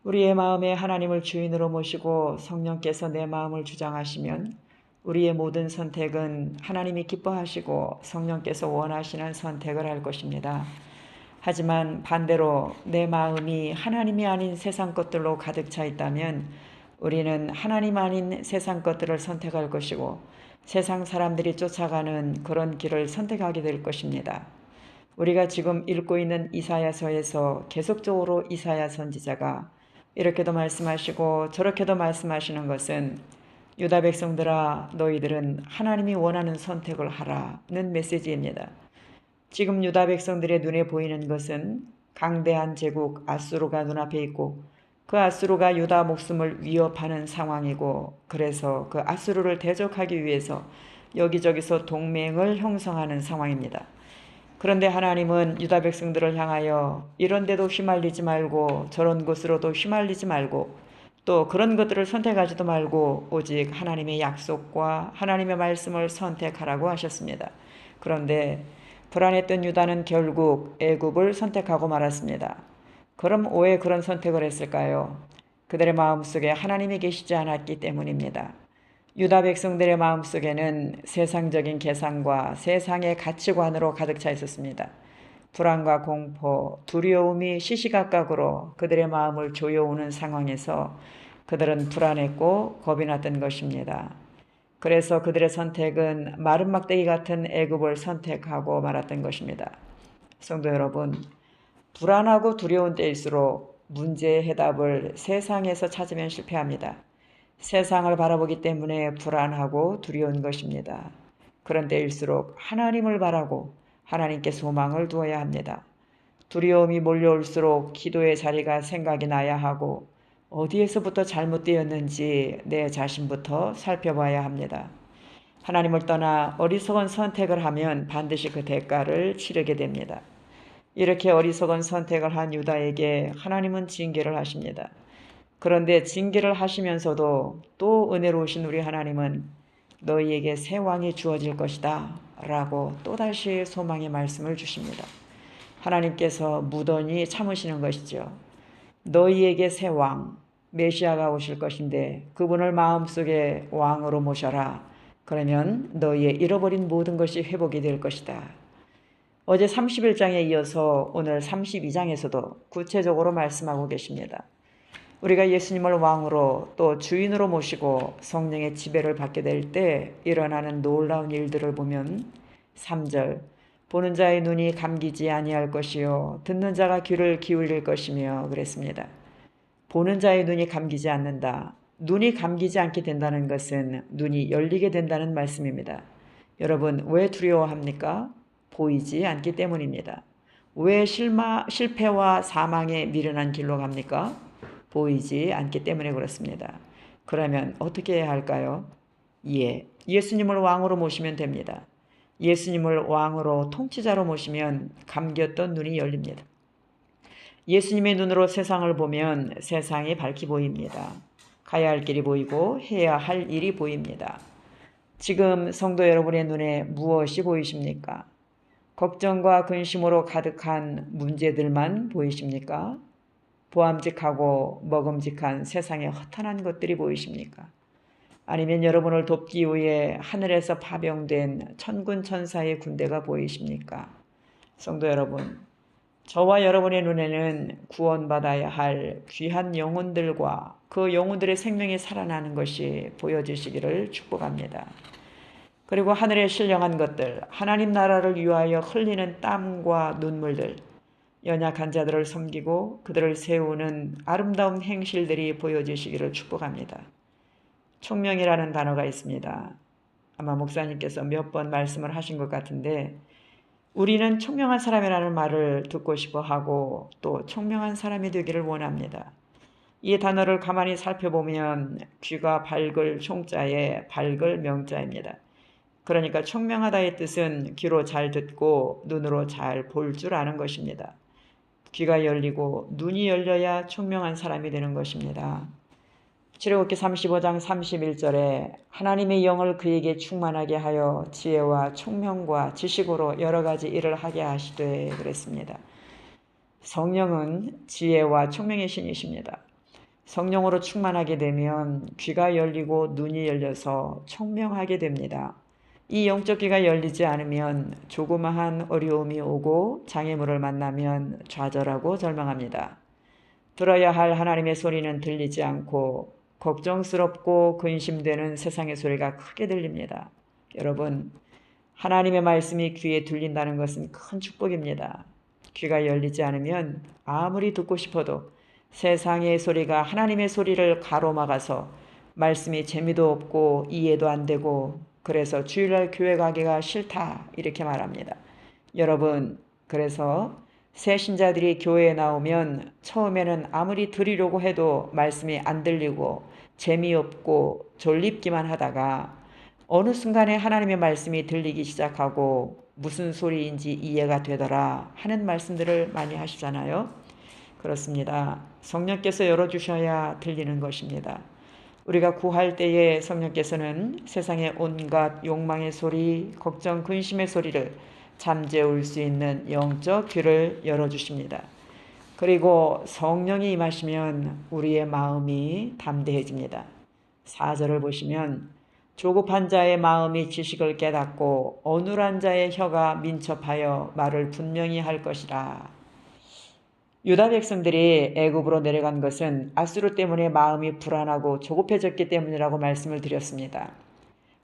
우리의 마음에 하나님을 주인으로 모시고 성령께서 내 마음을 주장하시면 우리의 모든 선택은 하나님이 기뻐하시고 성령께서 원하시는 선택을 할 것입니다. 하지만 반대로 내 마음이 하나님이 아닌 세상 것들로 가득 차 있다면 우리는 하나님 아닌 세상 것들을 선택할 것이고 세상 사람들이 쫓아가는 그런 길을 선택하게 될 것입니다. 우리가 지금 읽고 있는 이사야서에서 계속적으로 이사야 선지자가 이렇게도 말씀하시고 저렇게도 말씀하시는 것은 유다 백성들아 너희들은 하나님이 원하는 선택을 하라는 메시지입니다. 지금 유다 백성들의 눈에 보이는 것은 강대한 제국 아수르가 눈앞에 있고 그 아수르가 유다 목숨을 위협하는 상황이고 그래서 그 아수르를 대적하기 위해서 여기저기서 동맹을 형성하는 상황입니다. 그런데 하나님은 유다 백성들을 향하여 이런 데도 휘말리지 말고 저런 곳으로도 휘말리지 말고 또 그런 것들을 선택하지도 말고 오직 하나님의 약속과 하나님의 말씀을 선택하라고 하셨습니다. 그런데 불안했던 유다는 결국 애굽을 선택하고 말았습니다. 그럼 왜 그런 선택을 했을까요? 그들의 마음속에 하나님이 계시지 않았기 때문입니다. 유다 백성들의 마음속에는 세상적인 계산과 세상의 가치관으로 가득 차 있었습니다. 불안과 공포, 두려움이 시시각각으로 그들의 마음을 조여오는 상황에서 그들은 불안했고 겁이 났던 것입니다. 그래서 그들의 선택은 마른 막대기 같은 애굽을 선택하고 말았던 것입니다. 성도 여러분, 불안하고 두려운 때일수록 문제의 해답을 세상에서 찾으면 실패합니다. 세상을 바라보기 때문에 불안하고 두려운 것입니다. 그런 때일수록 하나님을 바라고 하나님께 소망을 두어야 합니다. 두려움이 몰려올수록 기도의 자리가 생각이 나야 하고 어디에서부터 잘못되었는지 내 자신부터 살펴봐야 합니다. 하나님을 떠나 어리석은 선택을 하면 반드시 그 대가를 치르게 됩니다. 이렇게 어리석은 선택을 한 유다에게 하나님은 징계를 하십니다. 그런데 징계를 하시면서도 또 은혜로우신 우리 하나님은 너희에게 새 왕이 주어질 것이다 라고 또다시 소망의 말씀을 주십니다. 하나님께서 무던히 참으시는 것이죠. 너희에게 새 왕, 메시아가 오실 것인데 그분을 마음속에 왕으로 모셔라. 그러면 너희의 잃어버린 모든 것이 회복이 될 것이다. 어제 31장에 이어서 오늘 32장에서도 구체적으로 말씀하고 계십니다. 우리가 예수님을 왕으로 또 주인으로 모시고 성령의 지배를 받게 될 때 일어나는 놀라운 일들을 보면 3절 보는 자의 눈이 감기지 아니할 것이요 듣는 자가 귀를 기울일 것이며 그랬습니다. 보는 자의 눈이 감기지 않는다. 눈이 감기지 않게 된다는 것은 눈이 열리게 된다는 말씀입니다. 여러분 왜 두려워합니까? 보이지 않기 때문입니다. 왜 실패와 사망에 미련한 길로 갑니까? 보이지 않기 때문에 그렇습니다. 그러면 어떻게 해야 할까요? 예수님을 왕으로 모시면 됩니다. 예수님을 왕으로 통치자로 모시면 감겼던 눈이 열립니다. 예수님의 눈으로 세상을 보면 세상이 밝게 보입니다. 가야 할 길이 보이고 해야 할 일이 보입니다. 지금 성도 여러분의 눈에 무엇이 보이십니까? 걱정과 근심으로 가득한 문제들만 보이십니까? 보암직하고 먹음직한 세상의 허탄한 것들이 보이십니까? 아니면 여러분을 돕기 위해 하늘에서 파병된 천군 천사의 군대가 보이십니까? 성도 여러분, 저와 여러분의 눈에는 구원받아야 할 귀한 영혼들과 그 영혼들의 생명이 살아나는 것이 보여지시기를 축복합니다. 그리고 하늘에 신령한 것들, 하나님 나라를 위하여 흘리는 땀과 눈물들, 연약한 자들을 섬기고 그들을 세우는 아름다운 행실들이 보여지시기를 축복합니다. 총명이라는 단어가 있습니다. 아마 목사님께서 몇 번 말씀을 하신 것 같은데 우리는 총명한 사람이라는 말을 듣고 싶어 하고 또 총명한 사람이 되기를 원합니다. 이 단어를 가만히 살펴보면 귀가 밝을 총자에 밝을 명자입니다. 그러니까 총명하다의 뜻은 귀로 잘 듣고 눈으로 잘 볼 줄 아는 것입니다. 귀가 열리고 눈이 열려야 총명한 사람이 되는 것입니다. 출애굽기 35장 31절에 하나님의 영을 그에게 충만하게 하여 지혜와 총명과 지식으로 여러 가지 일을 하게 하시되 그랬습니다. 성령은 지혜와 총명의 신이십니다. 성령으로 충만하게 되면 귀가 열리고 눈이 열려서 총명하게 됩니다. 이 영적 귀가 열리지 않으면 조그마한 어려움이 오고 장애물을 만나면 좌절하고 절망합니다. 들어야 할 하나님의 소리는 들리지 않고 걱정스럽고 근심되는 세상의 소리가 크게 들립니다. 여러분, 하나님의 말씀이 귀에 들린다는 것은 큰 축복입니다. 귀가 열리지 않으면 아무리 듣고 싶어도 세상의 소리가 하나님의 소리를 가로막아서 말씀이 재미도 없고 이해도 안 되고 그래서 주일날 교회 가기가 싫다 이렇게 말합니다. 여러분, 그래서 새 신자들이 교회에 나오면 처음에는 아무리 들으려고 해도 말씀이 안 들리고 재미없고 졸립기만 하다가 어느 순간에 하나님의 말씀이 들리기 시작하고 무슨 소리인지 이해가 되더라 하는 말씀들을 많이 하시잖아요. 그렇습니다. 성령께서 열어주셔야 들리는 것입니다. 우리가 구할 때에 성령께서는 세상의 온갖 욕망의 소리, 걱정, 근심의 소리를 잠재울 수 있는 영적 귀를 열어주십니다. 그리고 성령이 임하시면 우리의 마음이 담대해집니다. 4절을 보시면 조급한 자의 마음이 지식을 깨닫고 어눌한 자의 혀가 민첩하여 말을 분명히 할 것이라. 유다 백성들이 애굽으로 내려간 것은 아수르 때문에 마음이 불안하고 조급해졌기 때문이라고 말씀을 드렸습니다.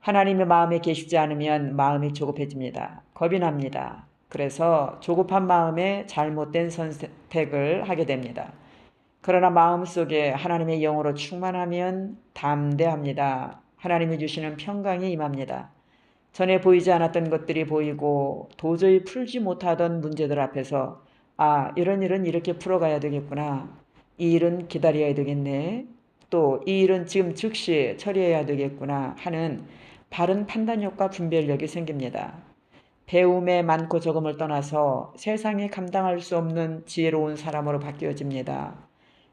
하나님의 마음에 계시지 않으면 마음이 조급해집니다. 겁이 납니다. 그래서 조급한 마음에 잘못된 선택을 하게 됩니다. 그러나 마음속에 하나님의 영으로 충만하면 담대합니다. 하나님이 주시는 평강이 임합니다. 전에 보이지 않았던 것들이 보이고 도저히 풀지 못하던 문제들 앞에서 이런 일은 이렇게 풀어가야 되겠구나. 이 일은 기다려야 되겠네. 또 이 일은 지금 즉시 처리해야 되겠구나 하는 바른 판단력과 분별력이 생깁니다. 배움의 많고 적음을 떠나서 세상에 감당할 수 없는 지혜로운 사람으로 바뀌어집니다.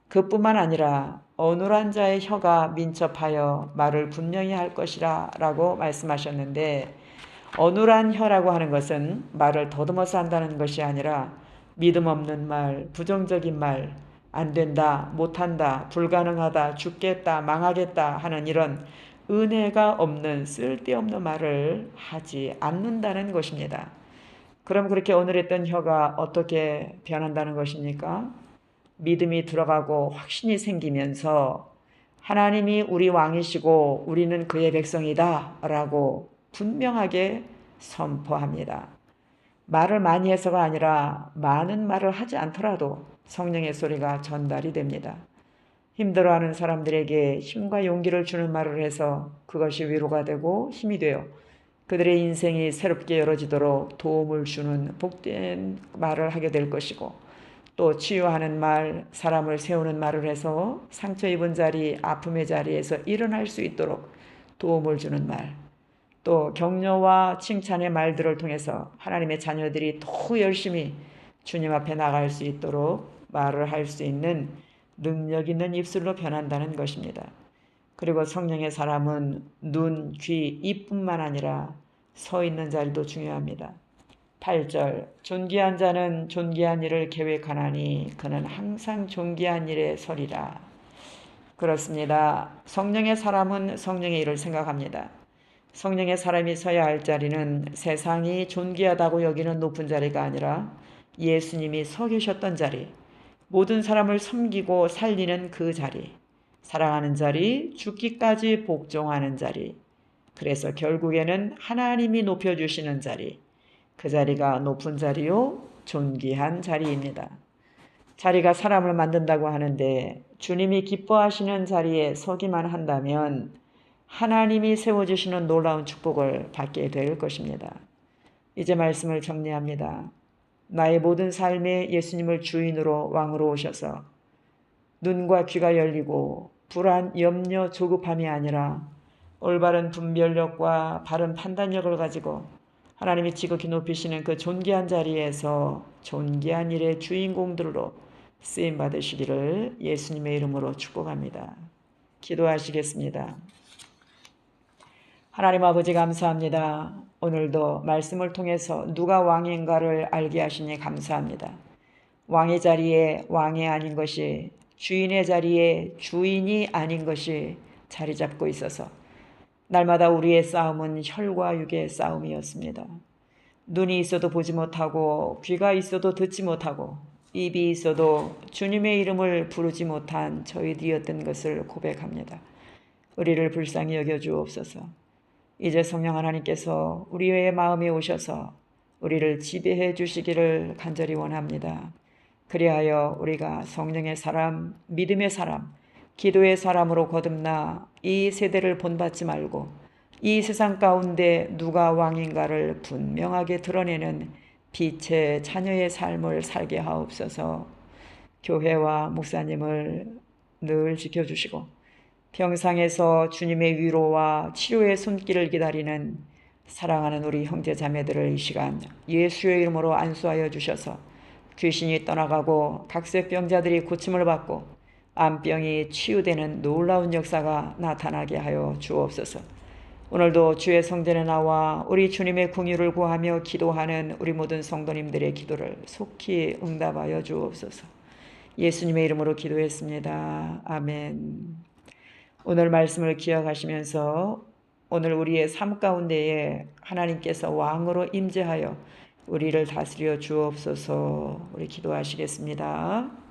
그뿐만 아니라 어눌한 자의 혀가 민첩하여 말을 분명히 할 것이라 라고 말씀하셨는데, 어눌한 혀라고 하는 것은 말을 더듬어서 한다는 것이 아니라 믿음 없는 말, 부정적인 말, 안 된다, 못한다, 불가능하다, 죽겠다, 망하겠다 하는 이런 은혜가 없는 쓸데없는 말을 하지 않는다는 것입니다. 그럼 그렇게 어눌했던 혀가 어떻게 변한다는 것입니까? 믿음이 들어가고 확신이 생기면서 하나님이 우리 왕이시고 우리는 그의 백성이다 라고 분명하게 선포합니다. 말을 많이 해서가 아니라 많은 말을 하지 않더라도 성령의 소리가 전달이 됩니다. 힘들어하는 사람들에게 힘과 용기를 주는 말을 해서 그것이 위로가 되고 힘이 되어 그들의 인생이 새롭게 열어지도록 도움을 주는 복된 말을 하게 될 것이고, 또 치유하는 말, 사람을 세우는 말을 해서 상처 입은 자리, 아픔의 자리에서 일어날 수 있도록 도움을 주는 말, 또 격려와 칭찬의 말들을 통해서 하나님의 자녀들이 더 열심히 주님 앞에 나갈 수 있도록 말을 할 수 있는 능력 있는 입술로 변한다는 것입니다. 그리고 성령의 사람은 눈, 귀, 입뿐만 아니라 서 있는 자리도 중요합니다. 8절, 존귀한 자는 존귀한 일을 계획하나니 그는 항상 존귀한 일에 서리라. 그렇습니다. 성령의 사람은 성령의 일을 생각합니다. 성령의 사람이 서야 할 자리는 세상이 존귀하다고 여기는 높은 자리가 아니라 예수님이 서 계셨던 자리, 모든 사람을 섬기고 살리는 그 자리, 사랑하는 자리, 죽기까지 복종하는 자리, 그래서 결국에는 하나님이 높여주시는 자리, 그 자리가 높은 자리요, 존귀한 자리입니다. 자리가 사람을 만든다고 하는데 주님이 기뻐하시는 자리에 서기만 한다면 하나님이 세워주시는 놀라운 축복을 받게 될 것입니다. 이제 말씀을 정리합니다. 나의 모든 삶에 예수님을 주인으로 왕으로 오셔서 눈과 귀가 열리고 불안, 염려, 조급함이 아니라 올바른 분별력과 바른 판단력을 가지고 하나님이 지극히 높이시는 그 존귀한 자리에서 존귀한 일의 주인공들로 쓰임 받으시기를 예수님의 이름으로 축복합니다. 기도하시겠습니다. 하나님 아버지 감사합니다. 오늘도 말씀을 통해서 누가 왕인가를 알게 하시니 감사합니다. 왕의 자리에 왕이 아닌 것이 주인의 자리에 주인이 아닌 것이 자리 잡고 있어서 날마다 우리의 싸움은 혈과 육의 싸움이었습니다. 눈이 있어도 보지 못하고 귀가 있어도 듣지 못하고 입이 있어도 주님의 이름을 부르지 못한 저희들이었던 것을 고백합니다. 우리를 불쌍히 여겨 주옵소서. 이제 성령 하나님께서 우리의 마음에 오셔서 우리를 지배해 주시기를 간절히 원합니다. 그리하여 우리가 성령의 사람, 믿음의 사람, 기도의 사람으로 거듭나 이 세대를 본받지 말고 이 세상 가운데 누가 왕인가를 분명하게 드러내는 빛의 자녀의 삶을 살게 하옵소서. 교회와 목사님을 늘 지켜주시고 병상에서 주님의 위로와 치료의 손길을 기다리는 사랑하는 우리 형제 자매들을 이 시간 예수의 이름으로 안수하여 주셔서 귀신이 떠나가고 각색병자들이 고침을 받고 암병이 치유되는 놀라운 역사가 나타나게 하여 주옵소서. 오늘도 주의 성전에 나와 우리 주님의 긍휼을 구하며 기도하는 우리 모든 성도님들의 기도를 속히 응답하여 주옵소서. 예수님의 이름으로 기도했습니다. 아멘. 오늘 말씀을 기억하시면서 오늘 우리의 삶 가운데에 하나님께서 왕으로 임재하여 우리를 다스려 주옵소서. 우리 기도하시겠습니다.